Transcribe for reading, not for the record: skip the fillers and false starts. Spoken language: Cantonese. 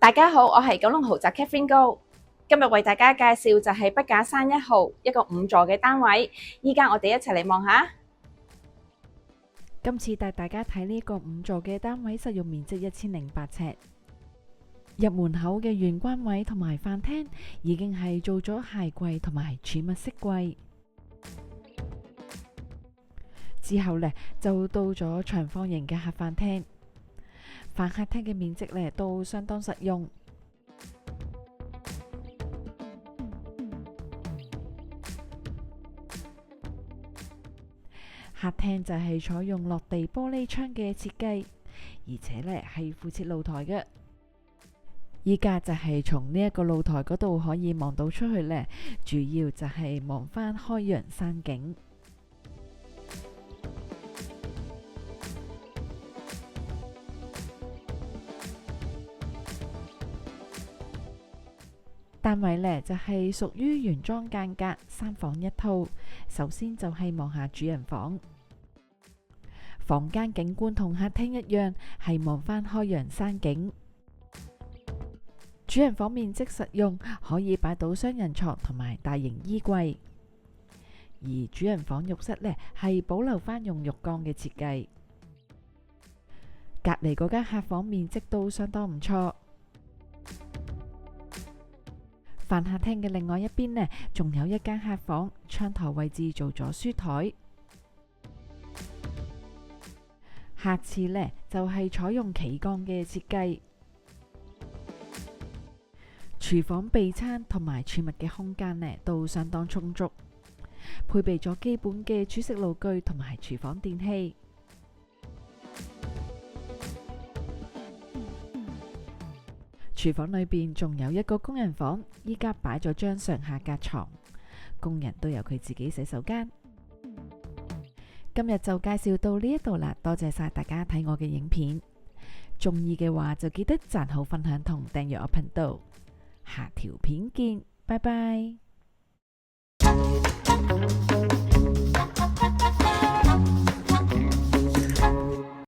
大家好，我係九龍豪宅 Catherine 高，今日為大家介紹就係筆架山1號一個5座嘅單位。依家我哋一齊嚟望下。今次帶大家睇呢個5座嘅單位，實用面積1008尺。入門口嘅玄關位同埋飯廳已經係做咗鞋櫃同埋儲物飾櫃。之後呢，就到咗長方形嘅客飯廳。飯客廳嘅面積呢都相當實用。客廳就係採用落地玻璃窗嘅設計，而且呢係附設露台嘅。依家就係從呢一個露台嗰度可以望到出去呢，主要就係望返開揚山景。單位呢就係屬於原裝間隔3房1套。首先就係望下主人房，房間景觀同客廳一樣，係望返開揚山景。主人房面積實用，可以擺到雙人床同埋大型衣櫃。而主人房浴室呢係保留返用浴缸嘅設計。隔籬嗰間客房面積都相當唔錯。飯客廳嘅另外一邊呢，仲有一間客房，窗台位置做咗書台。客廁呢就係採用企缸嘅設計。廚房備餐同埋儲物嘅空間呢都相當充足，配備咗基本嘅煮食爐具同埋廚房電器。廚房裏邊仲有一個工人房，依家擺咗張上下格床，工人都有佢自己洗手間。今日就介紹到呢一度啦，多謝晒大家睇我嘅影片，中意嘅話就記得讚好、分享同訂閱我頻道。下條片見，拜拜。